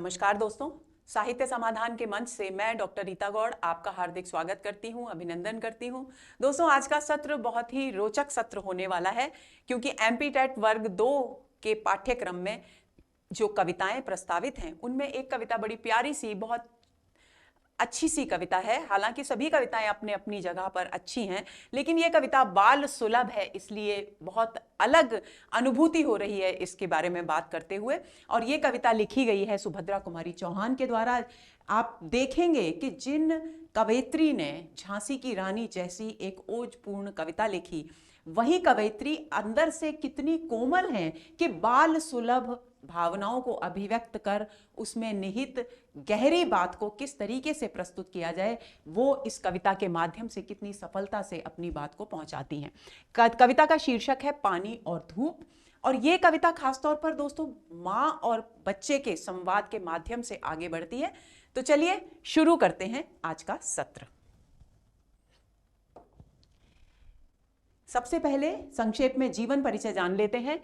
नमस्कार दोस्तों, साहित्य समाधान के मंच से मैं डॉक्टर रीता गौड़ आपका हार्दिक स्वागत करती हूं, अभिनंदन करती हूं। दोस्तों, आज का सत्र बहुत ही रोचक सत्र होने वाला है क्योंकि एमपी टेट वर्ग 2 के पाठ्यक्रम में जो कविताएं प्रस्तावित हैं उनमें एक कविता बड़ी प्यारी सी, बहुत अच्छी सी कविता है। हालांकि सभी कविताएं अपने अपनी जगह पर अच्छी हैं, लेकिन ये कविता बाल सुलभ है, इसलिए बहुत अलग अनुभूति हो रही है इसके बारे में बात करते हुए। और ये कविता लिखी गई है सुभद्रा कुमारी चौहान के द्वारा। आप देखेंगे कि जिन कवयित्री ने झांसी की रानी जैसी एक ओजपूर्ण कविता लिखी, वही कवयित्री अंदर से कितनी कोमल हैं कि बाल सुलभ भावनाओं को अभिव्यक्त कर उसमें निहित गहरी बात को किस तरीके से प्रस्तुत किया जाए, वो इस कविता के माध्यम से कितनी सफलता से अपनी बात को पहुंचाती हैं। कविता का शीर्षक है पानी और धूप, और ये कविता खासतौर पर दोस्तों माँ और बच्चे के संवाद के माध्यम से आगे बढ़ती है। तो चलिए शुरू करते हैं आज का सत्र। सबसे पहले संक्षेप में जीवन परिचय जान लेते हैं।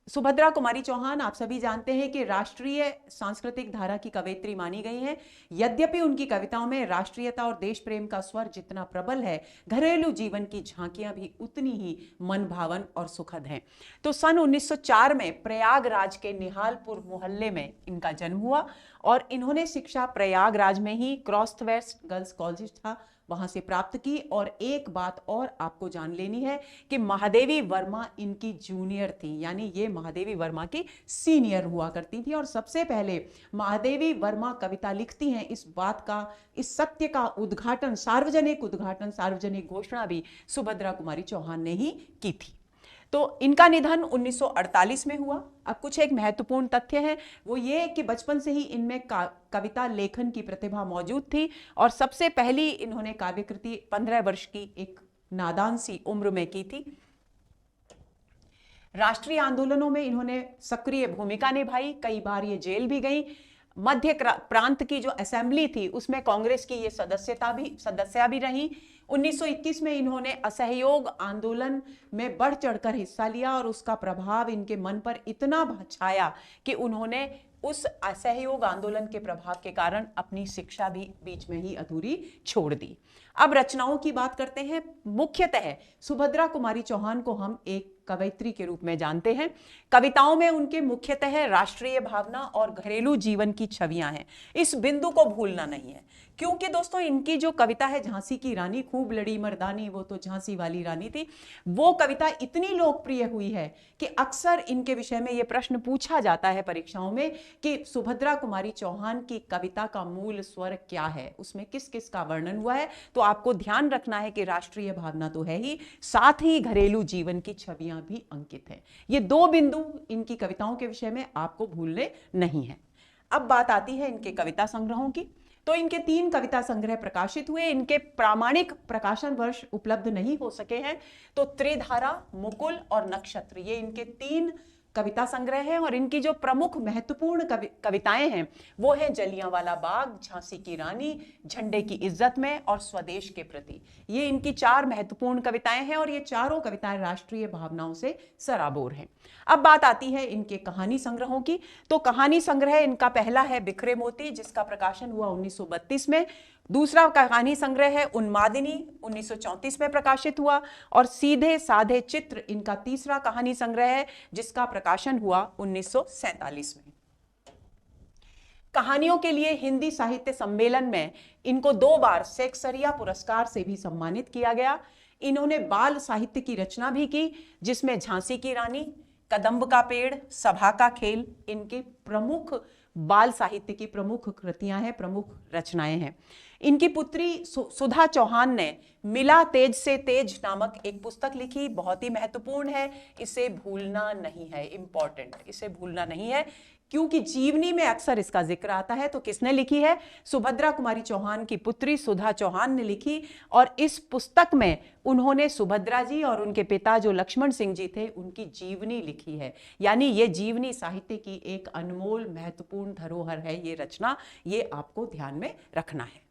सुभद्रा कुमारी चौहान आप सभी जानते हैं कि राष्ट्रीय सांस्कृतिक धारा की कवयित्री मानी गई हैं। यद्यपि उनकी कविताओं में राष्ट्रीयता और देश प्रेम का स्वर जितना प्रबल है, घरेलू जीवन की झांकियां भी उतनी ही मनभावन और सुखद हैं। तो सन 1904 में प्रयागराज के निहालपुर मोहल्ले में इनका जन्म हुआ और इन्होंने शिक्षा प्रयागराज में ही क्रॉस वेस्ट गर्ल्स कॉलेज था, वहां से प्राप्त की। और एक बात और आपको जान लेनी है कि महादेवी वर्मा इनकी जूनियर थी, यानी ये महादेवी वर्मा की सीनियर हुआ करती थी। और सबसे पहले महादेवी वर्मा कविता लिखती हैं, इस बात का, इस सत्य का उद्घाटन, सार्वजनिक घोषणा भी सुभद्रा कुमारी चौहान ने ही की थी। तो इनका निधन 1948 में हुआ। अब कुछ एक महत्वपूर्ण तथ्य है, वो ये कि बचपन से ही इनमें कविता लेखन की प्रतिभा मौजूद थी और सबसे पहली इन्होंने काव्यकृति 15 वर्ष की एक नादान सी उम्र में की थी। राष्ट्रीय आंदोलनों में इन्होंने सक्रिय भूमिका निभाई, कई बार ये जेल भी गई। मध्य प्रांत की जो असेंबली थी उसमें कांग्रेस की ये सदस्या भी रही। 1921 में इन्होंने असहयोग आंदोलन में बढ़ चढ़कर हिस्सा लिया और उसका प्रभाव इनके मन पर इतना छाया कि उन्होंने उस असहयोग आंदोलन के प्रभाव के कारण अपनी शिक्षा भी बीच में ही अधूरी छोड़ दी। अब रचनाओं की बात करते हैं। मुख्यतः सुभद्रा कुमारी चौहान को हम एक कवयित्री के रूप में जानते हैं। कविताओं में उनके मुख्यतः राष्ट्रीय भावना और घरेलू जीवन की छवियां हैं। इस बिंदु को भूलना नहीं है, क्योंकि दोस्तों इनकी जो कविता है झांसी की रानी खूब लड़ी मर्दानी, वो तो झांसी वाली रानी थी, वो कविता इतनी लोकप्रिय हुई है कि अक्सर इनके विषय में यह प्रश्न पूछा जाता है परीक्षाओं में कि सुभद्रा कुमारी चौहान की कविता का मूल स्वर क्या है, उसमें किस किस का वर्णन हुआ है। तो आपको ध्यान रखना है कि राष्ट्रीय भावना तो है ही, साथ ही घरेलू जीवन की छवियां भी अंकित हैं। ये दो बिंदु इनकी कविताओं के विषय में आपको भूलने नहीं है। अब बात आती है इनके कविता संग्रहों की। तो इनके 3 कविता संग्रह प्रकाशित हुए। इनके प्रामाणिक प्रकाशन वर्ष उपलब्ध नहीं हो सके हैं, तो त्रिधारा, मुकुल और नक्षत्र, ये इनके 3 कविता संग्रह हैं। और इनकी जो प्रमुख महत्वपूर्ण कविताएं हैं वो है जलियांवाला बाग, झांसी की रानी, झंडे की इज्जत में और स्वदेश के प्रति। ये इनकी 4 महत्वपूर्ण कविताएं हैं और ये चारों कविताएं राष्ट्रीय भावनाओं से सराबोर हैं। अब बात आती है इनके कहानी संग्रहों की। तो कहानी संग्रह इनका पहला है बिखरे मोती, जिसका प्रकाशन हुआ 1932 में। दूसरा कहानी संग्रह है उन्मादिनी, 1934 में प्रकाशित हुआ। और सीधे साधे चित्र इनका तीसरा कहानी संग्रह है, जिसका प्रकाशन हुआ 1947 में। कहानियों के लिए हिंदी साहित्य सम्मेलन में इनको 2 बार सेक्सरिया पुरस्कार से भी सम्मानित किया गया। इन्होंने बाल साहित्य की रचना भी की, जिसमें झांसी की रानी, कदम्ब का पेड़, सभा का खेल इनके प्रमुख बाल साहित्य की प्रमुख कृतियां हैं, प्रमुख रचनाएं हैं। इनकी पुत्री सुधा चौहान ने मिला तेज से तेज नामक एक पुस्तक लिखी, बहुत ही महत्वपूर्ण है, इसे भूलना नहीं है, इंपॉर्टेंट, इसे भूलना नहीं है, क्योंकि जीवनी में अक्सर इसका जिक्र आता है। तो किसने लिखी है? सुभद्रा कुमारी चौहान की पुत्री सुधा चौहान ने लिखी। और इस पुस्तक में उन्होंने सुभद्रा जी और उनके पिता जो लक्ष्मण सिंह जी थे उनकी जीवनी लिखी है। यानी ये जीवनी साहित्य की एक अनमोल महत्वपूर्ण धरोहर है ये रचना, ये आपको ध्यान में रखना है।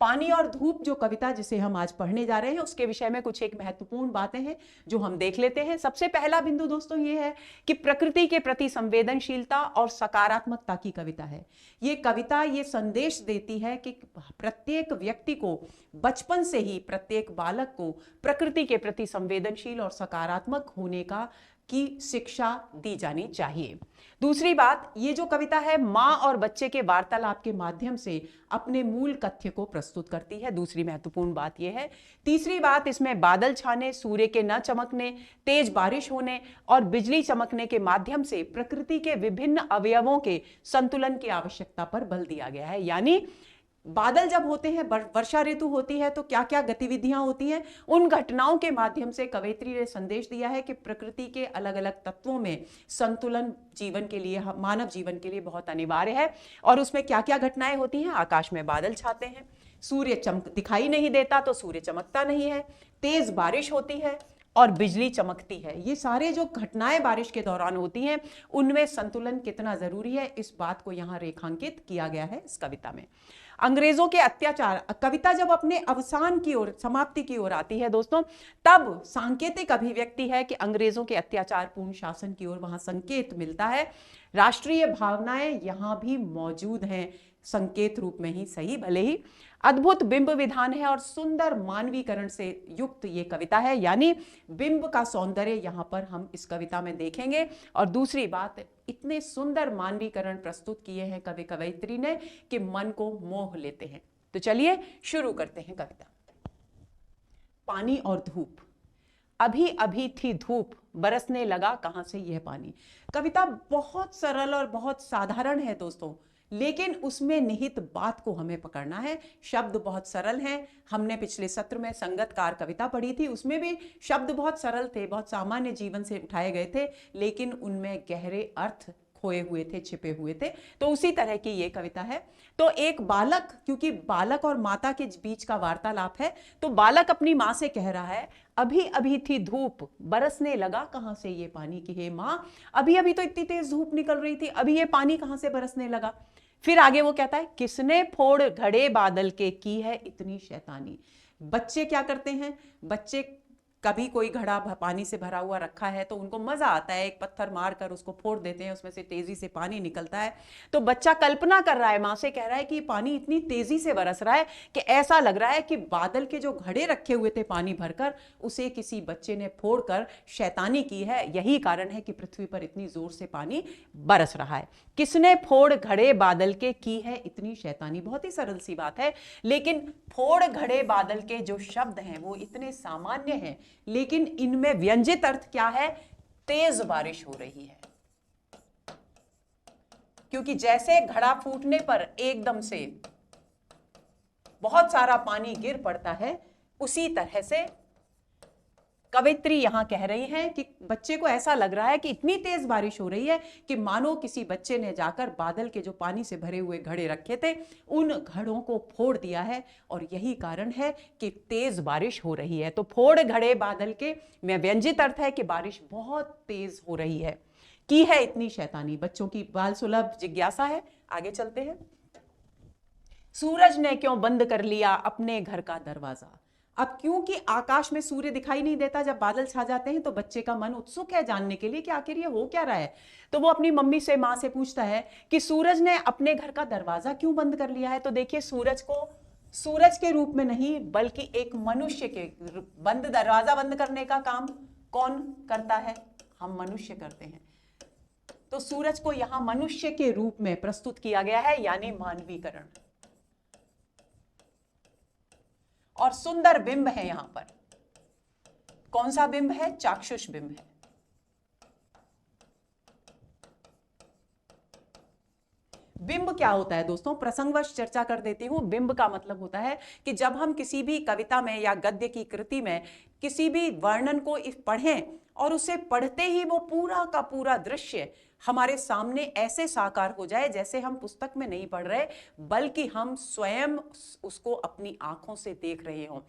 पानी और धूप जो कविता जिसे हम आज पढ़ने जा रहे हैं उसके विषय में कुछ एक महत्वपूर्ण बातें हैं जो हम देख लेते हैं। सबसे पहला बिंदु दोस्तों ये है कि प्रकृति के प्रति संवेदनशीलता और सकारात्मकता की कविता है। ये कविता ये संदेश देती है कि प्रत्येक व्यक्ति को बचपन से ही, प्रत्येक बालक को प्रकृति के प्रति संवेदनशील और सकारात्मक होने की शिक्षा दी जानी चाहिए। दूसरी बात, ये जो कविता है माँ और बच्चे के वार्तालाप के माध्यम से अपने मूल तथ्य को प्रस्तुत करती है। दूसरी महत्वपूर्ण बात यह है। तीसरी बात, इसमें बादल छाने, सूर्य के न चमकने, तेज बारिश होने और बिजली चमकने के माध्यम से प्रकृति के विभिन्न अवयवों के संतुलन की आवश्यकता पर बल दिया गया है। यानी बादल जब होते हैं, वर्षा ऋतु होती है, तो क्या क्या गतिविधियां होती हैं, उन घटनाओं के माध्यम से कवयित्री ने संदेश दिया है कि प्रकृति के अलग अलग तत्वों में संतुलन जीवन के लिए, मानव जीवन के लिए बहुत अनिवार्य है। और उसमें क्या क्या घटनाएं होती हैं, आकाश में बादल छाते हैं, सूर्य दिखाई नहीं देता तो सूर्य चमकता नहीं है, तेज बारिश होती है और बिजली चमकती है। ये सारे जो घटनाएं बारिश के दौरान होती हैं उनमें संतुलन कितना जरूरी है, इस बात को यहाँ रेखांकित किया गया है इस कविता में। अंग्रेजों के अत्याचार, कविता जब अपने अवसान की ओर, समाप्ति की ओर आती है दोस्तों, तब सांकेतिक अभिव्यक्ति है कि अंग्रेजों के अत्याचारपूर्ण शासन की ओर वहां संकेत मिलता है। राष्ट्रीय भावनाएं यहां भी मौजूद हैं, संकेत रूप में ही सही, भले ही। अद्भुत बिंब विधान है और सुंदर मानवीकरण से युक्त ये कविता है, यानी बिंब का सौंदर्य यहां पर हम इस कविता में देखेंगे। और दूसरी बात, इतने सुंदर मानवीकरण प्रस्तुत किए हैं कवि कवयित्री ने कि मन को मोह लेते हैं। तो चलिए शुरू करते हैं कविता। पानी और धूप। अभी अभी थी धूप, बरसने लगा कहां से यह पानी। कविता बहुत सरल और बहुत साधारण है दोस्तों, लेकिन उसमें निहित बात को हमें पकड़ना है। शब्द बहुत सरल हैं। हमने पिछले सत्र में संगतकार कविता पढ़ी थी, उसमें भी शब्द बहुत सरल थे, बहुत सामान्य जीवन से उठाए गए थे, लेकिन उनमें गहरे अर्थ खोए हुए थे, छिपे हुए थे। तो उसी तरह की ये कविता है। तो एक बालक, क्योंकि बालक और माता के बीच का वार्तालाप है, तो बालक अपनी माँ से कह रहा है, अभी अभी थी धूप, बरसने लगा कहां से ये पानी। की हे माँ, अभी अभी तो इतनी तेज धूप निकल रही थी, अभी ये पानी कहां से बरसने लगा। फिर आगे वो कहता है, किसने फोड़ घड़े बादल के की है इतनी शैतानी। बच्चे क्या करते हैं, बच्चे कभी कोई घड़ा पानी से भरा हुआ रखा है तो उनको मजा आता है, एक पत्थर मारकर उसको फोड़ देते हैं, उसमें से तेजी से पानी निकलता है। तो बच्चा कल्पना कर रहा है, मां से कह रहा है कि पानी इतनी तेजी से बरस रहा है कि ऐसा लग रहा है कि बादल के जो घड़े रखे हुए थे पानी भरकर, उसे किसी बच्चे ने फोड़कर शैतानी की है। यही कारण है कि पृथ्वी पर इतनी जोर से पानी बरस रहा है। किसने फोड़ घड़े बादल के की है इतनी शैतानी। बहुत ही सरल सी बात है, लेकिन फोड़ घड़े बादल के जो शब्द हैं वो इतने सामान्य हैं, लेकिन इनमें व्यंजित अर्थ क्या है, तेज बारिश हो रही है। क्योंकि जैसे घड़ा फूटने पर एकदम से बहुत सारा पानी गिर पड़ता है, उसी तरह से कवयित्री यहां कह रही हैं कि बच्चे को ऐसा लग रहा है कि इतनी तेज बारिश हो रही है कि मानो किसी बच्चे ने जाकर बादल के जो पानी से भरे हुए घड़े रखे थे उन घड़ों को फोड़ दिया है, और यही कारण है कि तेज बारिश हो रही है। तो फोड़ घड़े बादल के में व्यंजित अर्थ है कि बारिश बहुत तेज हो रही है। की है इतनी शैतानी, बच्चों की बाल सुलभ जिज्ञासा है। आगे चलते हैं। सूरज ने क्यों बंद कर लिया अपने घर का दरवाजा। अब क्योंकि आकाश में सूर्य दिखाई नहीं देता, जब बादल छा जाते हैं तो बच्चे का मन उत्सुक है जानने के लिए कि आखिर ये हो क्या रहा है। तो वो अपनी मम्मी से, माँ से पूछता है कि सूरज ने अपने घर का दरवाजा क्यों बंद कर लिया है। तो देखिए, सूरज को सूरज के रूप में नहीं बल्कि एक मनुष्य के दरवाजा बंद करने का काम कौन करता है, हम मनुष्य करते हैं। तो सूरज को यहां मनुष्य के रूप में प्रस्तुत किया गया है, यानी मानवीकरण। और सुंदर बिंब है यहां पर। कौन सा बिंब है, चाक्षुष बिंब है। बिंब क्या होता है दोस्तों, प्रसंगवश चर्चा कर देती हूं। बिंब का मतलब होता है कि जब हम किसी भी कविता में या गद्य की कृति में किसी भी वर्णन को पढ़ें और उसे पढ़ते ही वो पूरा का पूरा दृश्य हमारे सामने ऐसे साकार हो जाए जैसे हम पुस्तक में नहीं पढ़ रहे बल्कि हम स्वयं उसको अपनी आंखों से देख रहे हों,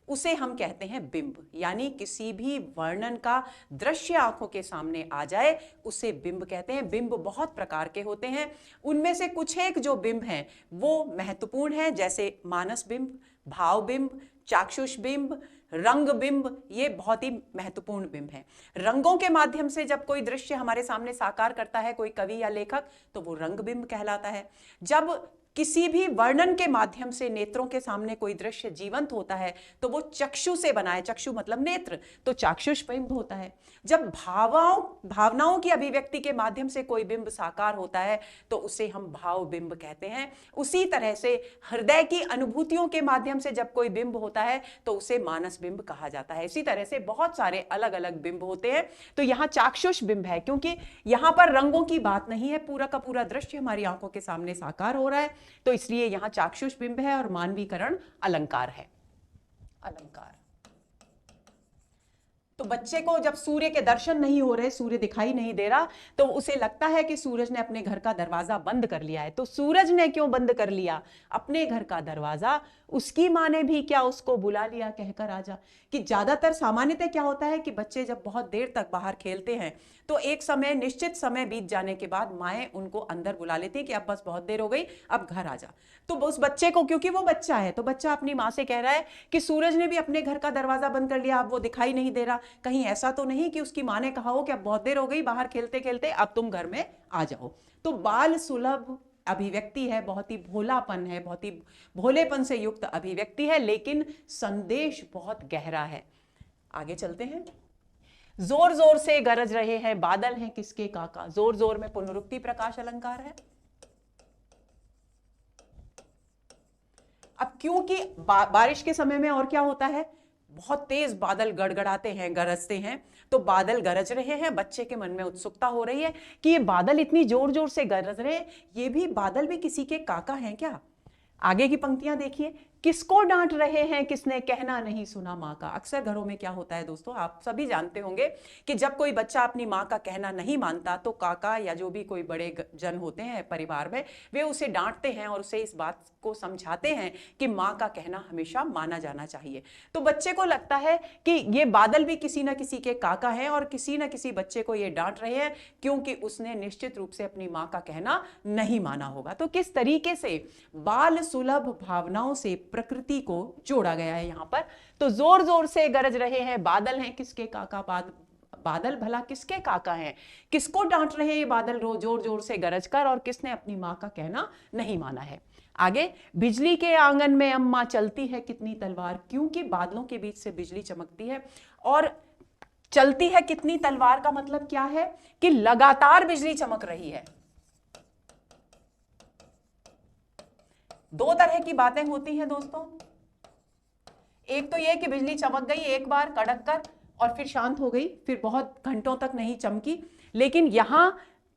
उसे हम कहते हैं बिंब। यानी किसी भी वर्णन का दृश्य आंखों के सामने आ जाए उसे बिंब कहते हैं। बिंब बहुत प्रकार के होते हैं, उनमें से कुछ एक जो बिंब हैं वो महत्वपूर्ण है, जैसे मानस बिंब, भाव बिंब, चाक्षुष बिंब, रंग बिंब, ये बहुत ही महत्वपूर्ण बिंब है। रंगों के माध्यम से जब कोई दृश्य हमारे सामने साकार करता है कोई कवि या लेखक तो वो रंग बिंब कहलाता है। जब किसी भी वर्णन के माध्यम से नेत्रों के सामने कोई दृश्य जीवंत होता है तो वो चक्षु से बना है, चक्षु मतलब नेत्र, तो चाक्षुष बिंब होता है। जब भावनाओं की अभिव्यक्ति के माध्यम से कोई बिंब साकार होता है तो उसे हम भाव बिंब कहते हैं। उसी तरह से हृदय की अनुभूतियों के माध्यम से जब कोई बिंब होता है तो उसे मानस बिंब कहा जाता है। इसी तरह से बहुत सारे अलग अलग बिंब होते हैं। तो यहाँ चाक्षुष बिंब है क्योंकि यहाँ पर रंगों की बात नहीं है, पूरा का पूरा दृश्य हमारी आंखों के सामने साकार हो रहा है, तो इसलिए यहां चाक्षुष बिंब है। और मानवीकरण अलंकार है, अलंकार। तो बच्चे को जब सूर्य के दर्शन नहीं हो रहे, सूर्य दिखाई नहीं दे रहा, तो उसे लगता है कि सूरज ने अपने घर का दरवाजा बंद कर लिया है। तो सूरज ने क्यों बंद कर लिया अपने घर का दरवाजा? उसकी माँ ने भी क्या उसको बुला लिया कहकर आजा। कि ज्यादातर सामान्यतः क्या होता है कि बच्चे जब बहुत देर तक बाहर खेलते हैं तो एक समय, निश्चित समय बीत जाने के बाद माएँ उनको अंदर बुला लेती है कि अब बस बहुत देर हो गई, अब घर आ जा। तो उस बच्चे को, क्योंकि वो बच्चा है, तो बच्चा अपनी माँ से कह रहा है कि सूरज ने भी अपने घर का दरवाजा बंद कर लिया, अब वो दिखाई नहीं दे रहा। कहीं ऐसा तो नहीं कि उसकी माँ ने कहा हो कि अब बहुत देर हो गई बाहर खेलते खेलते, अब तुम घर में आ जाओ। तो बाल सुलभ अभिव्यक्ति है, बहुत ही भोलापन है, बहुत ही भोलेपन से युक्त अभिव्यक्ति है, लेकिन संदेश बहुत गहरा है। आगे चलते हैं। जोर जोर से गरज रहे हैं बादल हैं किसके काका। जोर जोर में पुनरुक्ति प्रकाश अलंकार है। अब क्योंकि बारिश के समय में और क्या होता है, बहुत तेज बादल गड़गड़ाते हैं, गरजते हैं, तो बादल गरज रहे हैं। बच्चे के मन में उत्सुकता हो रही है कि ये बादल इतनी जोर जोर से गरज रहे हैं, ये भी बादल भी किसी के काका हैं क्या। आगे की पंक्तियां देखिए। किसको डांट रहे हैं किसने कहना नहीं सुना माँ का। अक्सर घरों में क्या होता है दोस्तों, आप सभी जानते होंगे कि जब कोई बच्चा अपनी माँ का कहना नहीं मानता तो काका या जो भी कोई बड़े जन होते हैं परिवार में, वे उसे डांटते हैं और उसे इस बात को समझाते हैं कि माँ का कहना हमेशा माना जाना चाहिए। तो बच्चे को लगता है कि ये बादल भी किसी न किसी के काका हैं और किसी न किसी बच्चे को ये डांट रहे हैं क्योंकि उसने निश्चित रूप से अपनी माँ का कहना नहीं माना होगा। तो किस तरीके से बाल सुलभ भावनाओं से प्रकृति को जोड़ा गया है यहां पर। तो जोर जोर से गरज रहे हैं बादल हैं किसके काका। बादल भला किसके काका हैं, किसको डांट रहे हैं ये बादल जोर जोर से गरज कर, और किसने अपनी मां का कहना नहीं माना है। आगे, बिजली के आंगन में अम्मा चलती है कितनी तलवार। क्योंकि बादलों के बीच से बिजली चमकती है, और चलती है कितनी तलवार का मतलब क्या है कि लगातार बिजली चमक रही है। दो तरह की बातें होती हैं दोस्तों, एक तो यह कि बिजली चमक गई एक बार कड़क कर और फिर शांत हो गई, फिर बहुत घंटों तक नहीं चमकी। लेकिन यहां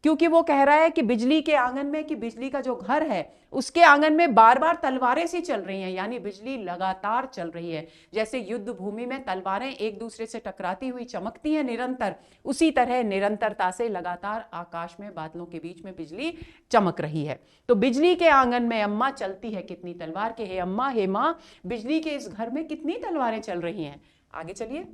क्योंकि वो कह रहा है कि बिजली के आंगन में, कि बिजली का जो घर है उसके आंगन में बार बार तलवारें सी चल रही हैं, यानी बिजली लगातार चल रही है। जैसे युद्ध भूमि में तलवारें एक दूसरे से टकराती हुई चमकती हैं निरंतर, उसी तरह निरंतरता से लगातार आकाश में बादलों के बीच में बिजली चमक रही है। तो बिजली के आंगन में अम्मा चलती है कितनी तलवार के, हे अम्मा हे माँ, बिजली के इस घर में कितनी तलवारें चल रही हैं। आगे चलिए।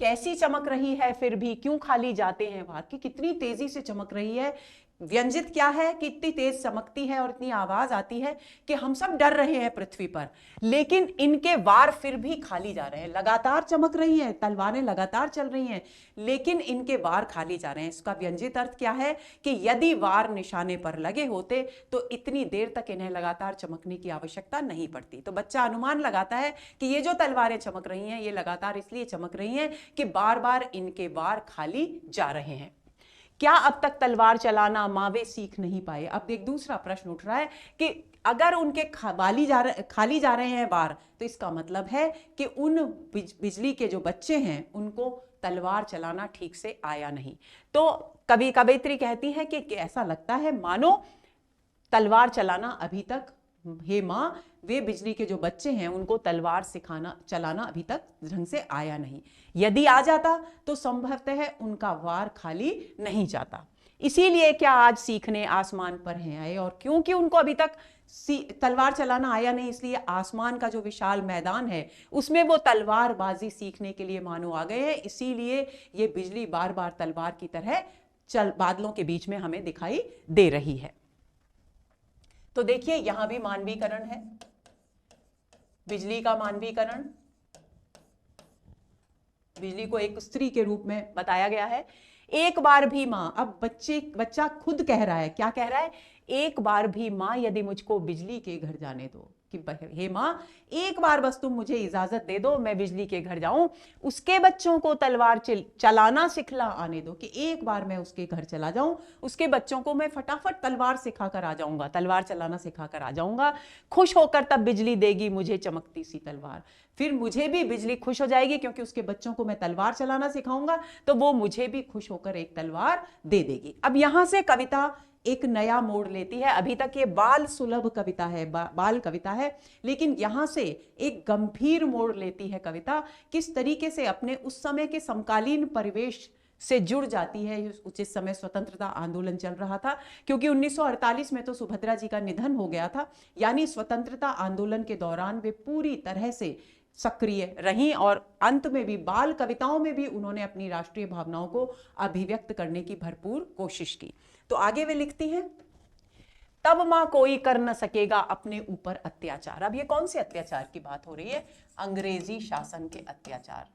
कैसी चमक रही है फिर भी क्यों खाली जाते हैं वार, की कितनी तेजी से चमक रही है। व्यंजित क्या है कि इतनी तेज चमकती है और इतनी आवाज आती है कि हम सब डर रहे हैं पृथ्वी पर, लेकिन इनके वार फिर भी खाली जा रहे हैं। लगातार चमक रही हैं, तलवारें लगातार चल रही हैं, लेकिन इनके वार खाली जा रहे हैं। इसका व्यंजित अर्थ क्या है कि यदि वार निशाने पर लगे होते तो इतनी देर तक इन्हें लगातार चमकने की आवश्यकता नहीं पड़ती। तो बच्चा अनुमान लगाता है कि ये जो तलवारें चमक रही हैं ये लगातार इसलिए चमक रही हैं कि बार बार इनके वार खाली जा रहे हैं। क्या अब तक तलवार चलाना मावे सीख नहीं पाए। अब एक दूसरा प्रश्न उठ रहा है कि अगर उनके खाली जा रहे हैं वार, तो इसका मतलब है कि उन बिजली के जो बच्चे हैं उनको तलवार चलाना ठीक से आया नहीं। तो कवियत्री कहती है कि ऐसा लगता है मानो तलवार चलाना अभी तक हे माँ, वे बिजली के जो बच्चे हैं उनको तलवार सिखाना चलाना अभी तक ढंग से आया नहीं। यदि आ जाता तो संभवतः उनका वार खाली नहीं जाता। इसीलिए क्या आज सीखने आसमान पर हैं आए, और क्योंकि उनको अभी तक तलवार चलाना आया नहीं, इसलिए आसमान का जो विशाल मैदान है उसमें वो तलवारबाजी सीखने के लिए मानो आ गए हैं। इसीलिए ये बिजली बार बार तलवार की तरह बादलों के बीच में हमें दिखाई दे रही है। तो देखिए यहां भी मानवीकरण है, बिजली का मानवीकरण, बिजली को एक स्त्री के रूप में बताया गया है। एक बार भी मां, अब बच्चा खुद कह रहा है, क्या कह रहा है, एक बार भी मां यदि मुझको बिजली के घर जाने दो, कि हे मां एक बार बस तुम मुझे इजाजत दे दो, मैं बिजली के घर जाऊं, उसके बच्चों को तलवार चलाना सिखला आने दो, कि एक बार मैं उसके घर चला जाऊं, उसके बच्चों को मैं फटाफट तलवार सिखाकर आ जाऊंगा, तलवार चलाना सिखाकर आ जाऊंगा। खुश होकर तब बिजली देगी मुझे चमकती सी तलवार, फिर मुझे भी बिजली खुश हो जाएगी, क्योंकि उसके बच्चों को मैं तलवार चलाना सिखाऊंगा तो वो मुझे भी खुश होकर एक तलवार दे देगी। अब यहां से कविता एक नया मोड़ लेती है। अभी तक ये बाल सुलभ कविता है, बाल कविता है, लेकिन यहां से एक गंभीर मोड़ लेती है कविता। किस तरीके से अपने उस समय के समकालीन परिवेश से जुड़ जाती है। जिस समय स्वतंत्रता आंदोलन चल रहा था, क्योंकि 1948 में तो सुभद्रा जी का निधन हो गया था, यानी स्वतंत्रता आंदोलन के दौरान वे पूरी तरह से सक्रिय रहीं, और अंत में भी बाल कविताओं में भी उन्होंने अपनी राष्ट्रीय भावनाओं को अभिव्यक्त करने की भरपूर कोशिश की। तो आगे वे लिखती हैं, तब मां कोई कर न सकेगा अपने ऊपर अत्याचार। अब ये कौन से अत्याचार की बात हो रही है, अंग्रेजी शासन के अत्याचार।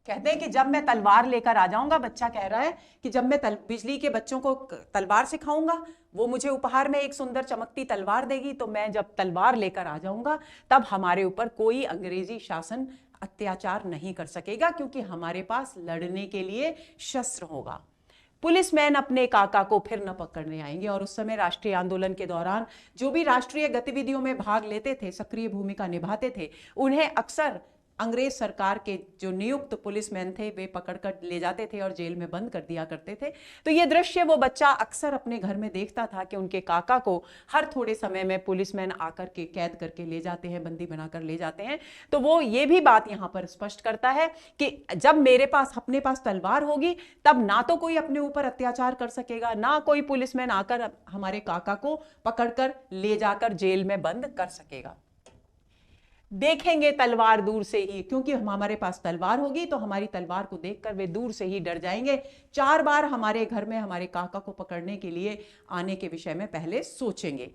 कहते हैं कि जब मैं तलवार लेकर आ जाऊंगा, बच्चा कह रहा है कि जब मैं बिजली के बच्चों को तलवार सिखाऊंगा, वो मुझे उपहार में एक सुंदर चमकती तलवार देगी, तो मैं जब तलवार लेकर आ जाऊंगा तब हमारे ऊपर कोई अंग्रेजी शासन अत्याचार नहीं कर सकेगा, क्योंकि हमारे पास लड़ने के लिए शस्त्र होगा। पुलिसमैन अपने काका को फिर न पकड़ने आएंगे। और उस समय राष्ट्रीय आंदोलन के दौरान जो भी राष्ट्रीय गतिविधियों में भाग लेते थे, सक्रिय भूमिका निभाते थे, उन्हें अक्सर अंग्रेज सरकार के जो नियुक्त पुलिसमैन थे वे पकड़कर ले जाते थे और जेल में बंद कर दिया करते थे। तो ये दृश्य वो बच्चा अक्सर अपने घर में देखता था कि उनके काका को हर थोड़े समय में पुलिसमैन आकर के कैद करके ले जाते हैं, बंदी बनाकर ले जाते हैं। तो वो ये भी बात यहाँ पर स्पष्ट करता है कि जब मेरे पास अपने पास तलवार होगी, तब ना तो कोई अपने ऊपर अत्याचार कर सकेगा, ना कोई पुलिसमैन आकर हमारे काका को पकड़कर ले जाकर जेल में बंद कर सकेगा। देखेंगे तलवार दूर से ही, क्योंकि हमारे पास तलवार होगी तो हमारी तलवार को देखकर वे दूर से ही डर जाएंगे। 4 बार हमारे घर में हमारे काका को पकड़ने के लिए आने के विषय में पहले सोचेंगे।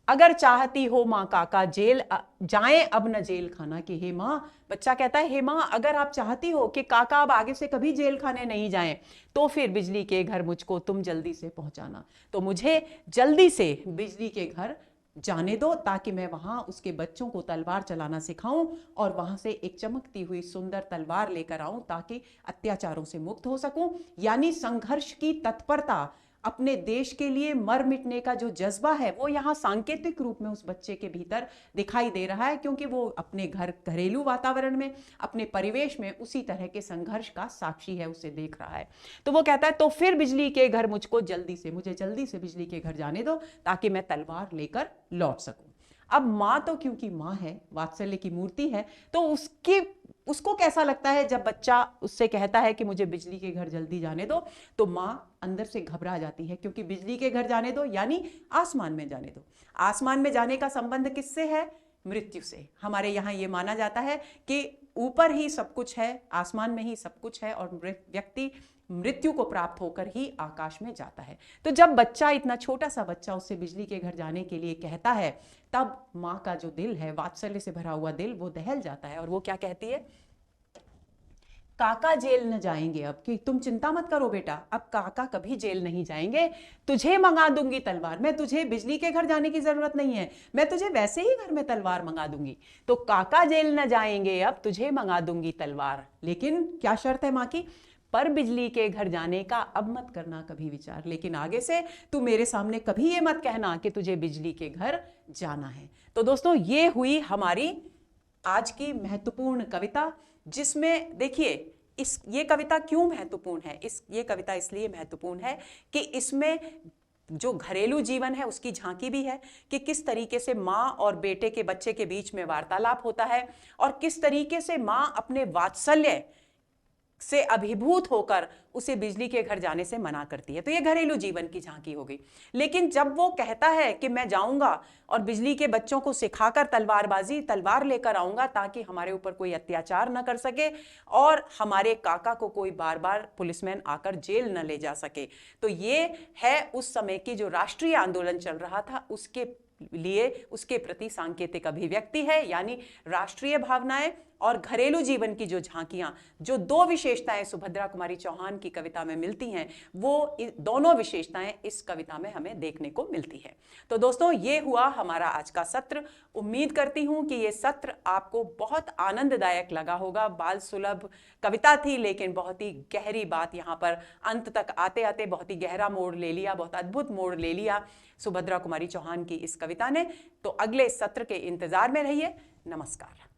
अगर चाहती हो माँ काका जेल जाएं अब न जेल खाना, कि हे माँ, बच्चा कहता है हे माँ अगर आप चाहती हो कि काका अब आगे से कभी जेल खाने नहीं जाएं, तो फिर बिजली के घर मुझको तुम जल्दी से पहुंचाना। तो मुझे जल्दी से बिजली के घर जाने दो, ताकि मैं वहां उसके बच्चों को तलवार चलाना सिखाऊं और वहां से एक चमकती हुई सुंदर तलवार लेकर आऊं, ताकि अत्याचारों से मुक्त हो सकूं। यानी संघर्ष की तत्परता, अपने देश के लिए मर मिटने का जो जज्बा है, वो यहाँ सांकेतिक रूप में उस बच्चे के भीतर दिखाई दे रहा है, क्योंकि वो अपने घरेलू वातावरण में, अपने परिवेश में उसी तरह के संघर्ष का साक्षी है, उसे देख रहा है। तो वो कहता है तो फिर बिजली के घर मुझे जल्दी से बिजली के घर जाने दो, ताकि मैं तलवार लेकर लौट सकूं। अब माँ तो क्योंकि माँ है, वात्सल्य की मूर्ति है, तो उसको कैसा लगता है जब बच्चा उससे कहता है कि मुझे बिजली के घर जल्दी जाने दो, तो माँ अंदर से घबरा जाती है, क्योंकि बिजली के घर जाने दो यानी आसमान में जाने दो। आसमान में जाने का संबंध किससे है? मृत्यु से। हमारे यहाँ ये माना जाता है कि ऊपर ही सब कुछ है, आसमान में ही सब कुछ है, और व्यक्ति मृत्यु को प्राप्त होकर ही आकाश में जाता है। तो जब बच्चा, इतना छोटा सा बच्चा, उससे बिजली के घर जाने के लिए कहता है, तब माँ का जो दिल है, वात्सल्य से भरा हुआ दिल, वो दहल जाता है। और वो क्या कहती है, काका जेल न जाएंगे अब, कि तुम चिंता मत करो बेटा, अब काका कभी जेल नहीं जाएंगे, तुझे मंगा दूंगी तलवार, मैं तुझे बिजली के घर जाने की जरूरत नहीं है, मैं तुझे वैसे ही घर में तलवार मंगा दूंगी। तो काका जेल न जाएंगे अब, तुझे मंगा दूंगी तलवार, लेकिन क्या शर्त है माँ की, पर बिजली के घर जाने का अब मत करना कभी विचार, लेकिन आगे से तू मेरे सामने कभी ये मत कहना कि तुझे बिजली के घर जाना है। तो दोस्तों, ये हुई हमारी आज की महत्वपूर्ण कविता, जिसमें देखिए ये कविता क्यों महत्वपूर्ण है? ये कविता इसलिए महत्वपूर्ण है कि इसमें जो घरेलू जीवन है उसकी झांकी भी है कि किस तरीके से माँ और बेटे के बच्चे के बीच में वार्तालाप होता है और किस तरीके से माँ अपने वात्सल्य से अभिभूत होकर उसे बिजली के घर जाने से मना करती है। तो ये घरेलू जीवन की झांकी हो गई। लेकिन जब वो कहता है कि मैं जाऊंगा और बिजली के बच्चों को सिखाकर तलवार लेकर आऊंगा ताकि हमारे ऊपर कोई अत्याचार न कर सके और हमारे काका को कोई बार बार पुलिसमैन आकर जेल न ले जा सके, तो ये है उस समय की जो राष्ट्रीय आंदोलन चल रहा था उसके लिए, उसके प्रति सांकेतिक अभिव्यक्ति है। यानी राष्ट्रीय भावनाएं और घरेलू जीवन की जो झांकियां, जो दो विशेषताएं सुभद्रा कुमारी चौहान की कविता में मिलती हैं, वो दोनों विशेषताएं इस कविता में हमें देखने को मिलती है। तो दोस्तों, ये हुआ हमारा आज का सत्र। उम्मीद करती हूं कि ये सत्र आपको बहुत आनंददायक लगा होगा। बाल सुलभ कविता थी, लेकिन बहुत ही गहरी बात यहाँ पर अंत तक आते आते बहुत ही गहरा मोड़ ले लिया, बहुत अद्भुत मोड़ ले लिया सुभद्रा कुमारी चौहान की इस कविता ने। तो अगले सत्र के इंतजार में रहिए। नमस्कार।